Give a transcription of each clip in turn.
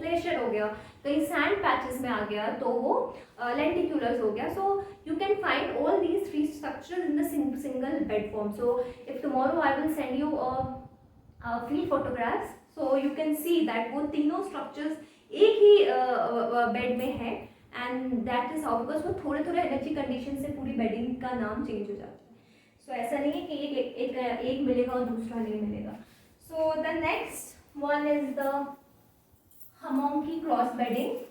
Glacier हो गया, कहीं सैंड पैचेस में आ गया तो वो लेंटिक्यूलर्स हो गया. सो you can find all these three structures in the single bed form. So if tomorrow I will send you a field photographs, so you can see that वो तीनों structures एक ही बेड में है, and that is how, because वो थोड़े थोड़े energy condition से पूरी बेडिंग का नाम चेंज हो जाता है. सो ऐसा नहीं है कि एक मिलेगा और दूसरा नहीं मिलेगा. So the next one is the hummocky cross bedding.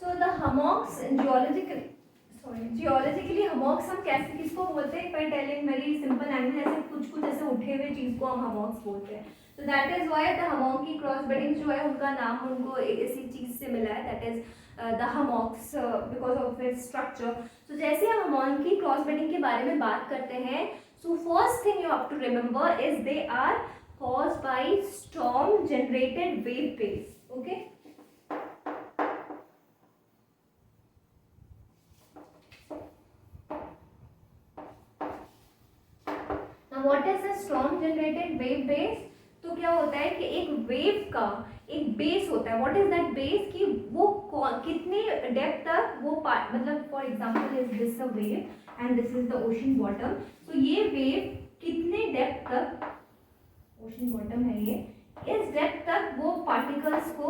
So the hummocks geologically hummocks हम कैसे किसको बोलते हैं, by telling very simple language, ऐसे कुछ ऐसे उठे हुए चीज को हम हमॉक्स बोलते हैं. तो that is why the hummocky cross bedding जो है उनका नाम उनको इसी चीज से मिला है, that is the hummocks because of its structure. तो जैसे हम हमॉकी क्रॉस बेडिंग के बारे में बात करते हैं, so first thing you have to remember is they are caused by storm generated wave base. Okay. Now what is a storm generated wave base? तो क्या होता है कि एक वेव का एक बेस होता है. व्हाट इज दैट बेस, कि वो कितने डेप्थ तक वो मतलब for example is this a wave and this is the ocean bottom. तो ये वेव कितने डेप्थ तक, ओशन बॉटम है ये, इस डेप्थ तक वो पार्टिकल्स को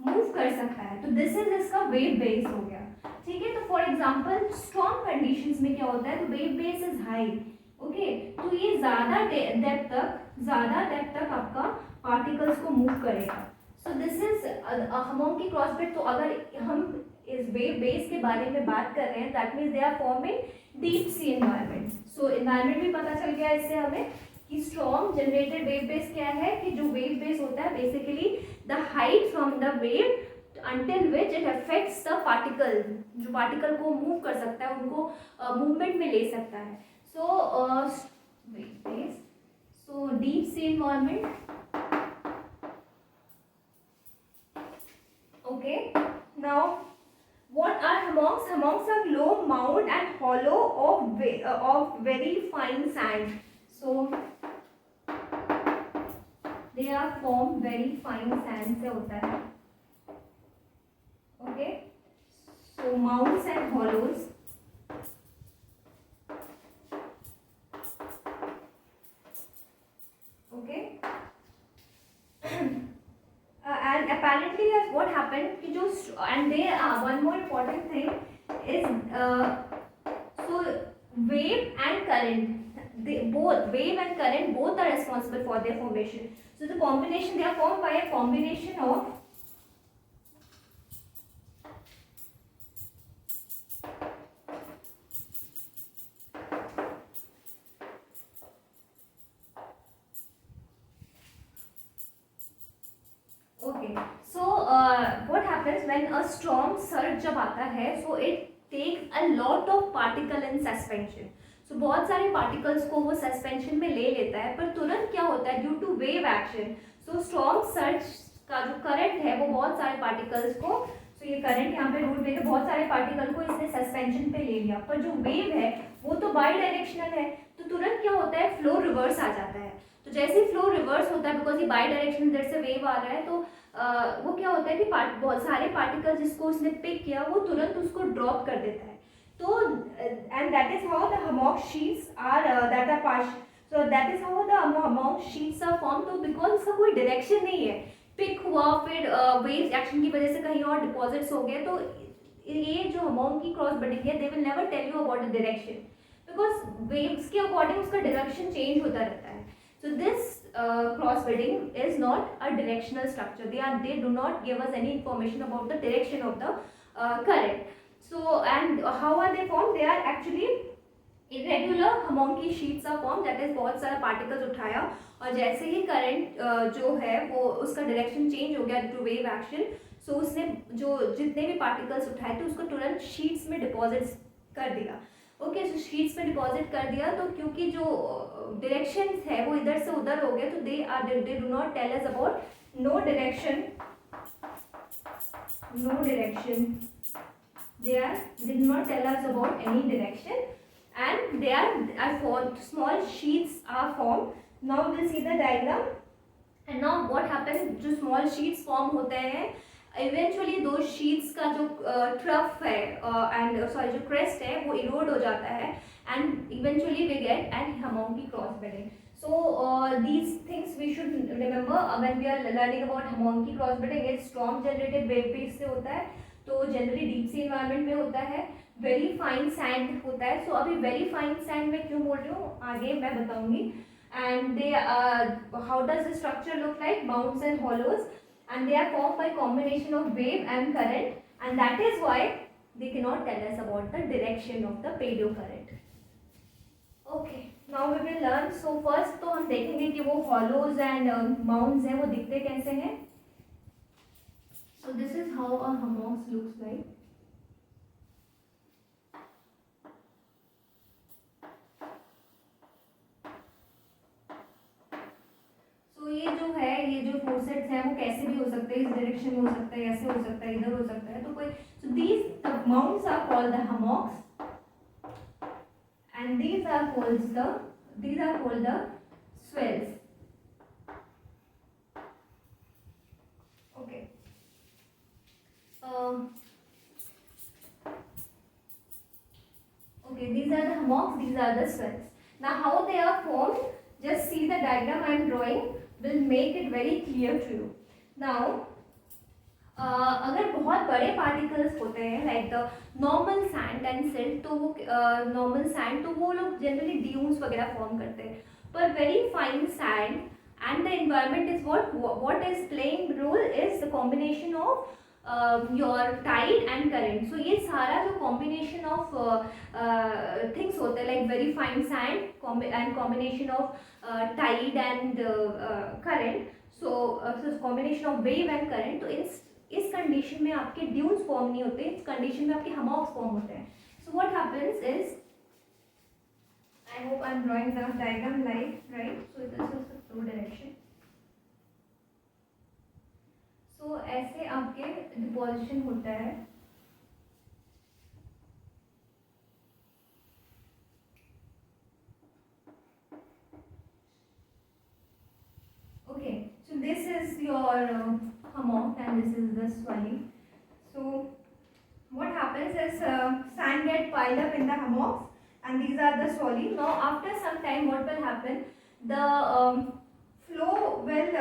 मूव कर सकता है. तो दिस इज इसका वेव बेस हो गया. ठीक है. तो फॉर एग्जांपल स्ट्रॉन्ग कंडीशंस में क्या होता है, तो wave base is high. Okay. तो ये ज्यादा डेप्थ तक आपका पार्टिकल्स को मूव करेगा. So this is hummocky cross bed. तो अगर हम इस वेव बेस के बारे में बात कर रहे हैं, that means they are form in deep sea environment. So environment भी पता चल गया इससे हमें कि स्ट्रॉन्ग जनरेटेड वेव बेस क्या है, कि जो वेव बेस होता है basically the height from the wave until which it affects the particle, जो पार्टिकल को मूव कर सकता है, उनको मूवमेंट में ले सकता है. So wave base, so deep sea environment. Okay. Now what are hummocks? Hummocks are low, mound and hollow of very fine sand. So they are formed very fine sand से होता है. Okay. So mounds and hollows. Okay. And apparently what happened कि जो and there one more important thing is so wave and current, they both wave and current both are responsible for their formation. So the combination, they are formed by a combination of okay. So what happens when a storm surge जब आता है, so it takes a lot of particle in suspension. So बहुत सारे particles को वो suspension में ले लेता है, पर तुरंत क्या होता है, due to wave action, so strong surge का जो करंट है वो बहुत सारे पार्टिकल्स को, तो ये करंट यहाँ पे रूट लेके बहुत सारे पार्टिकल को इसने सस्पेंशन पे ले लिया. पर जो वेव है वो तो बाई डायरेक्शनल है, तो तुरंत क्या होता है, फ्लो रिवर्स आ जाता है. तो जैसे ही फ्लो रिवर्स होता है, बिकॉज ये बाई डायरेक्शन इधर से वेव आ रहा है, तो वो क्या होता है कि बहुत सारे पार्टिकल जिसको उसने पिक किया वो तुरंत उसको ड्रॉप कर देता है. तो and that is how the hammock sheets are that are partial. So that is how the hammock sheets are formed. तो because इसका कोई डायरेक्शन नहीं है, पिक हुआ फिर वेव्स एक्शन की वजह से कहीं और डिपॉजिट्स हो गए, तो ये जो hammock की क्रॉस बेडिंग है, they will never tell you about the direction, because waves के अकॉर्डिंग उसका डायरेक्शन चेंज होता रहता है. So this cross bedding is not a directional structure. They do not give us any information about the direction of the current. So and how are they formed? They are actually irregular hammocky sheets are formed. That is बहुत सारा particles उठाया और जैसे ही current जो है वो उसका direction change हो गया due to wave action. So उसने जो जितने भी particles उठाए थे उसको तुरंत sheets में deposits कर दिया. ओके, सो शीट्स में डिपॉजिट कर दिया, तो क्योंकि जो डायरेक्शन है वो इधर से उधर हो गए, तो they do not tell us about no direction, no direction, they do not tell us about any direction, and they are formed, small sheets are formed. Now we'll see the diagram. And now what happens, जो small sheets form होते हैं, eventually दो sheets का जो trough है and sorry जो crest है वो erode हो जाता है, and eventually we get an Hamonky cross bedding. So these things we should remember when we are learning about Hamonky cross bedding. It's storm generated wave base से होता है, तो जनरली डीप सी इन्वायरमेंट में होता है, very fine sand होता है. सो अभी वेरी फाइन सैंड में क्यों बोल रही हूँ आगे मैं बताऊंगी. And they how does the structure look like? Mounds and hollows, and they are formed by combination of wave and current, and that is why they cannot tell us about the direction of the pedio current. Okay, now we will learn. So first तो हम देखेंगे कि वो hollows and mounds हैं वो दिखते कैसे हैं. So this is how a hummock looks like. तो ये जो है, ये जो फोर्सेट्स हैं वो कैसे भी हो सकते हैं, इस डायरेक्शन में हो सकता है, ऐसे हो सकता है, इधर हो सकता है, तो कोई. So these the mounts are called the hummocks, and these are called the swells. Okay. Okay, these are the hummocks, these are the swells. Now how they are formed, just see the diagram I am drawing will make it very clear to you. Now अगर बहुत बड़े particles होते हैं like the normal sand and silt, तो वो normal sand तो वो लोग जनरली ड्यून्स वगैरह फॉर्म करते हैं, पर very fine sand and the environment is what is playing role is the combination of your tide and current. So ये सारा जो combination of things होते हैं like very fine sand and combination of tide and current, so combination of wave and current, तो इस condition में आपके dunes form नहीं होते, इस कंडीशन में आपके हमॉक्स फॉर्म होते हैं. सो what happens is, I hope I'm drawing the diagram right. So this is the flow direction. So ऐसे आपके डिपोजिशन होता है. Okay, so this is your hummock and this is the swelling. So what happens is sand get piled up in the hummocks, and these are the swelling. Now after some time what will happen, the flow will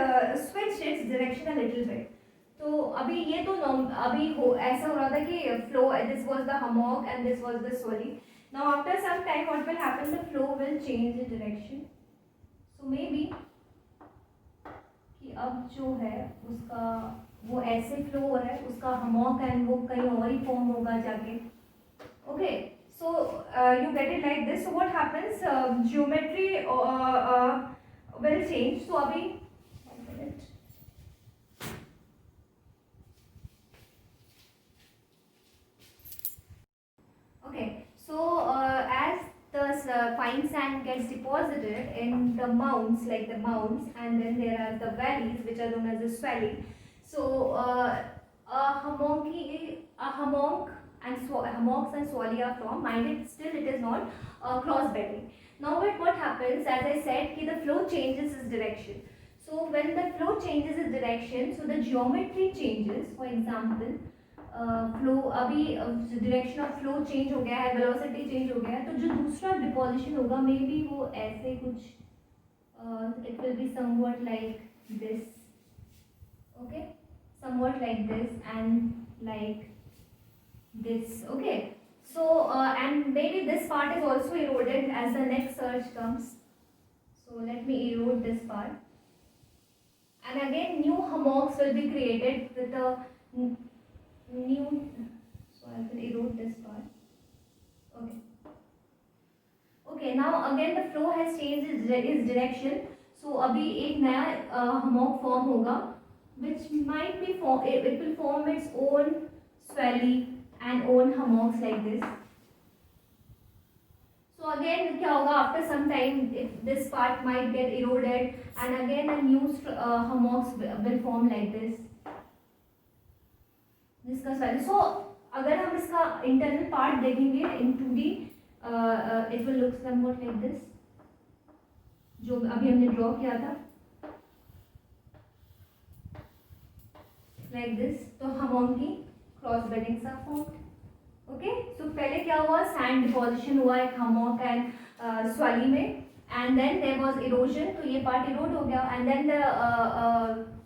switch its direction a little bit. तो अभी ये तो अभी ऐसा हो रहा था कि flow, this was the hummock and this was the swelling. Now after some time what will happen, the flow will change the direction. So maybe कि अब जो है उसका वो ऐसे फ्लो हो रहा है, उसका हमॉक एंड वो कहीं और ही फॉर्म होगा जाके. Okay, so you get it like this. So what happens, geometry will change. So अभी okay, so as the fine sand gets deposited in the mounds, like the mounds, and then there are the valleys which are known as the swelling. So a hummock and hummocks and swelling are formed, minded still it is not cross bedding. Now what happens, as I said, कि the flow changes its direction. So when the flow changes its direction, so the geometry changes. For example, flow अभी direction of flow change हो गया है, velocity change हो गया है, तो जो दूसरा डिपोजिशन होगा मे बी वो ऐसे कुछ, it will be something like this. Okay, something like this and like this. Okay, so and may be this part is also eroded as the next search comes. So let me erode this part, and again new hummocks will be created with a new, so I will erode this part. Okay, now again the flow has changed its direction. So अभी एक नया hummock form होगा, which might be it will form its own swelling and own hummocks like this. So again क्या होगा, after some time this part might get eroded and again a new hummocks will form like this. Discuss value. So अगर हम इसका internal part देखेंगे in 2D it will look somewhat like this, जो अभी हमने draw किया था like this. तो hummocky cross beddings are formed. Okay, so पहले क्या हुआ, सैंड डिपोजिशन हुआ एक हमॉक एंड स्वाली में, and then there was erosion, तो ये पार्ट इरोड हो गया, and then the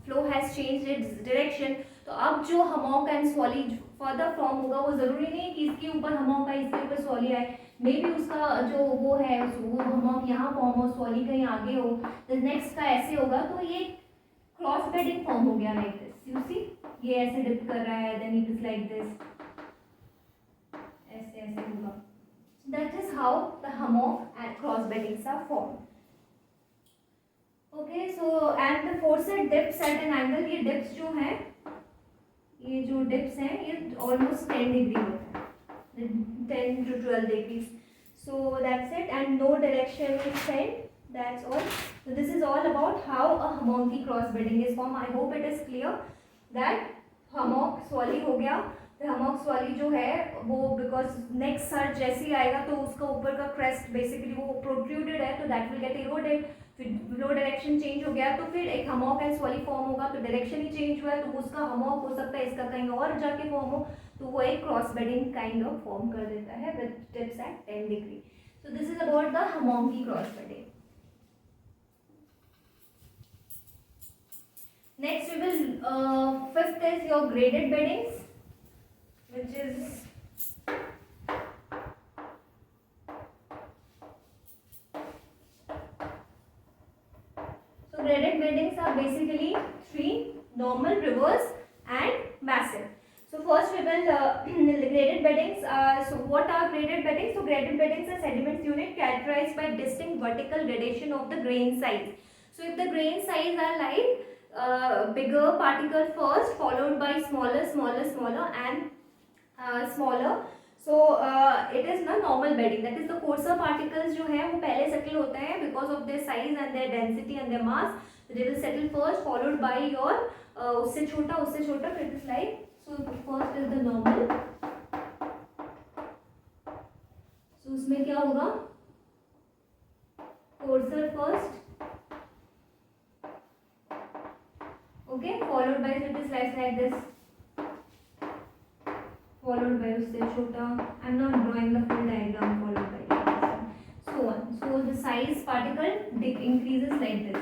flow has changed its direction. तो अब जो hummock and swale further form होगा वो जरूरी नहीं है कि इसके ऊपर हमॉक आए इसके ऊपर स्वाली आए, मे बी उसका जो वो है वो हमॉक यहाँ फॉर्म हो, स्वाली कहीं आगे हो, द नेक्स्ट का ऐसे होगा. तो ये क्रॉस बेडिंग फॉर्म हो गया लाइक दिस. यू सी, ये ऐसे डिप कर रहा है, then it is like this, ऐसे ऐसे होगा. That is how the hammock and cross beddings are formed. Okay, so and the forced dips at an angle, ये dips जो हैं, ये जो dips हैं ये almost 10 degree होता है, 10 to 12 degrees. So that's it, and no direction is set. That's all. So this is all about how a hammocky cross bedding is formed. I hope it is clear that hammock swally हो गया. हमॉक्स वाली जो है वो because next search जैसे ही आएगा तो उसका ऊपर का क्रेस्ट बेसिकली वो प्रोट्रूडेड है, तो दैट विल गेट इरोडेड. फिर फ्लो डायरेक्शन चेंज हो गया तो फिर एक हमॉक एंड स्वाली फॉर्म होगा, तो डायरेक्शन ही चेंज हुआ है तो उसका हमॉक हो सकता है इसका कहीं और जाके फॉर्म हो, तो वो एक cross bedding kind of form कर देता है with tips at 10 degree. So this is about the hummocky cross bedding. Next we will fifth is your graded beddings, which is so graded beddings are basically three: normal, reverse and massive. So first we will graded beddings. So what are graded beddings? So graded beddings are sediment unit characterized by distinct vertical gradation of the grain size. So if the grain size are like bigger particle first followed by smaller and smaller, so it is not normal bedding, that is the coarser particles जो है वो पहले settle होते हैं because of their size and their density and their mass, so they will settle first followed by your उससे छोटा फिर it is like, so first is the normal. so उसमें क्या होगा, coarser first, okay, followed by, so it is like this, followed by उससे छोटा. I am not drawing the full diagram, followed by so on. So the size particle increases like this.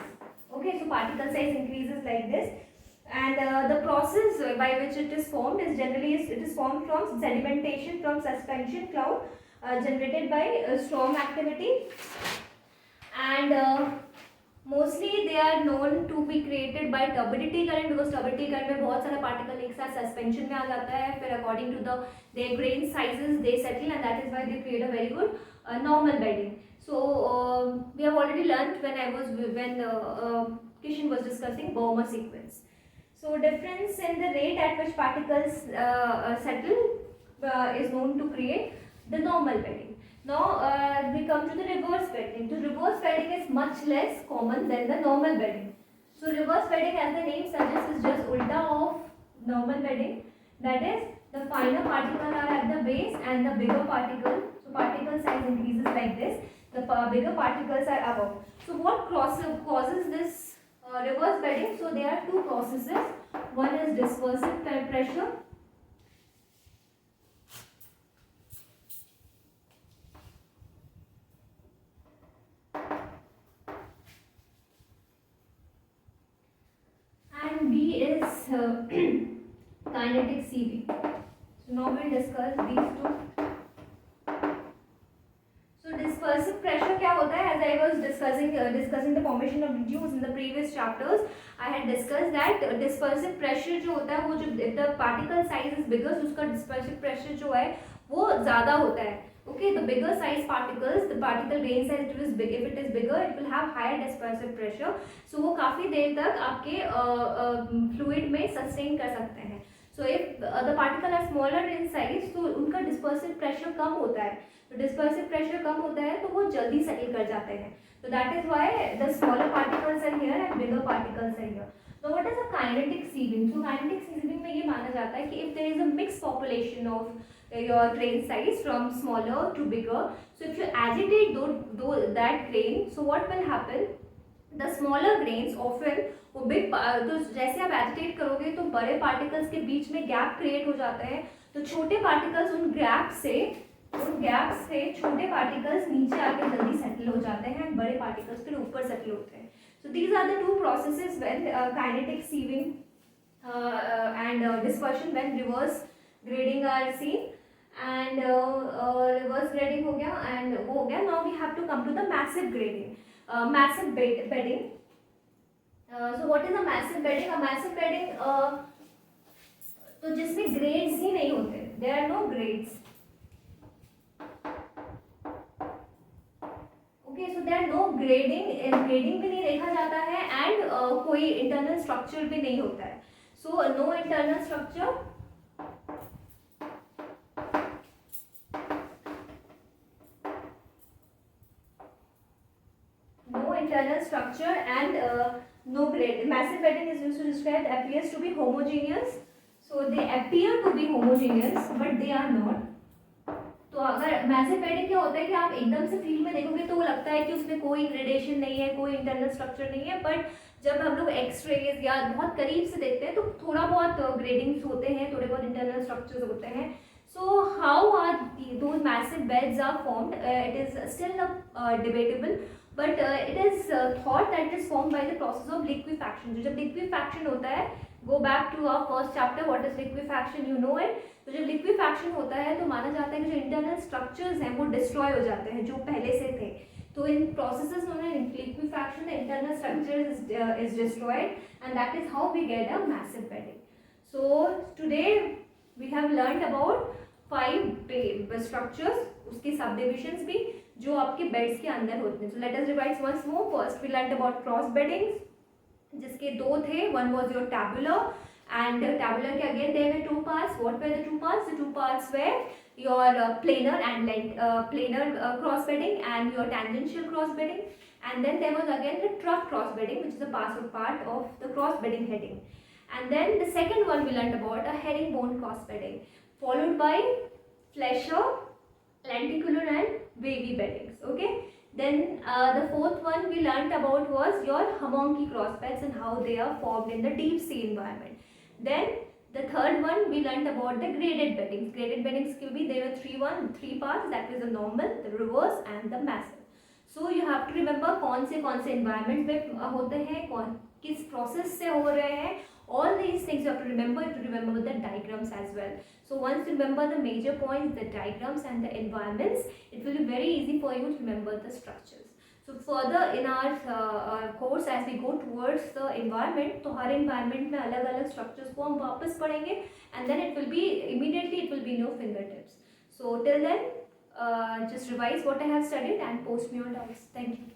Okay, so particle size increases like this, and the process by which it is formed is generally it is formed from sedimentation from suspension cloud generated by storm activity, and mostly they are known to be created by turbidity current, because turbidity current में बहुत सारा particle एक साथ suspension में आ जाता है, फिर according to the their grain sizes they settle and that is why they create a very good normal bedding. So we have already learned when Kishan was discussing Bauma sequence. So difference in the rate at which particles settle is known to create the normal bedding. Now we come to the reverse bedding. So reverse bedding is much less common than the normal bedding. So reverse bedding, as the name suggests, is just ulta of normal bedding. That is, the finer particles are at the base and the bigger particle. So particle size increases like this. The bigger particles are above. So what causes this reverse bedding? So there are two processes. One is dispersive pressure. And B is kinetic sieving. So now we'll discuss these two. So dispersive pressure क्या होता है? As I was discussing the formation of dews in the previous chapters, I had discussed that dispersive pressure जो होता है वो जो if the particle size is bigger, उसका dispersive pressure जो है वो ज़्यादा होता है. Okay, the bigger size particles, the particle grain size if it is bigger, it will have higher dispersive pressure. So वो काफ़ी देर तक आपके fluid में sustain कर सकते हैं. So if the particle are smaller in size, तो उनका dispersive pressure कम होता है. तो डिस्पर्सिव प्रेशर कम होता है तो वो जल्दी सेटल कर जाते हैं. So that is why the smaller particles are here and bigger particles are here. So what is a kinetic sieving? So kinetic sieving में ये माना जाता है कि if there is a mixed population of your grain size from smaller to bigger, so if you agitate that grain, so what will happen? The smaller grains often वो big, तो जैसे आप एजिटेट करोगे तो बड़े पार्टिकल्स के बीच में gap create हो जाता है, तो छोटे पार्टिकल्स उन गैप से छोटे पार्टिकल्स नीचे आके जल्दी सेटल हो जाते हैं, बड़े पार्टिकल्स फिर ऊपर सेटल होते हैं. So these are the two processes when kinetic sieving and dispersion, when reverse grading are seen. And reverse grading हो गया and वो हो गया. Now we have to come to the massive grading, massive bedding. So what is a massive bedding? A massive bedding तो जिसमें grades ही नहीं होते, there are no grades. Okay, so there are no grading भी नहीं देखा जाता है and कोई internal structure भी नहीं होता है. So no internal structure. Internal structure and no grade. Massive bedding is used to describe appears to be homogeneous. So they appear to be homogeneous, but they are not. तो अगर massive bedding क्या होता है कि आप एकदम से field में देखोगे तो वो लगता है कि उसमें कोई ग्रेडेशन नहीं है, कोई इंटरनल स्ट्रक्चर नहीं है, बट जब हम लोग एक्सरेज या बहुत करीब से देखते हैं तो थोड़ा बहुत ग्रेडिंग्स होते हैं, थोड़े बहुत इंटरनल स्ट्रक्चर्स होते हैं. So how are those massive beds are formed? It is still debatable, but it is thought that it is formed by the process of liquefaction. जब liquefaction होता है, go back to our first chapter, what is liquefaction, you know it. तो जब liquefaction होता है तो माना जाता है कि जो internal structures हैं वो destroy हो जाते हैं जो पहले से थे. तो in processes known as liquefaction, the internal structure is destroyed, and that is how we get a massive bedding. So today we have learned about 5 structures, उसके subdivisions भी जो आपके बेड्स के अंदर होते हैं. So let us revise once more. First we learned about cross beddings, जिसके 2 थे. One was your tabular, and tabular के again there were 2 parts. What were the 2 parts? The 2 parts were your planar and planar cross bedding and your tangential cross bedding, and then there was again the trough cross bedding, which is a part of the cross bedding heading. And then the second one we learned about a herringbone cross bedding, followed by flesher, lenticular and wavy beddings. Okay, then the fourth one we learnt about was your homunci cross beds and how they are formed in the deep sea environment. Then the third one we learnt about the graded beddings. Graded beddings will be, there were 3 parts, that is the normal, the reverse and the massive. So you have to remember कौन से environment में होते हैं, किस process से हो रहे हैं. All these things you have to remember. You have to remember the diagrams as well. So once you remember the major points, the diagrams and the environments, it will be very easy for you to remember the structures. So further in our course, as we go towards the environment, तो हर environment में अलग-अलग structures को हम वापस पढ़ेंगे, and then it will be immediately it will be in your fingertips. So till then, just revise what I have studied and post me your doubts. Thank you.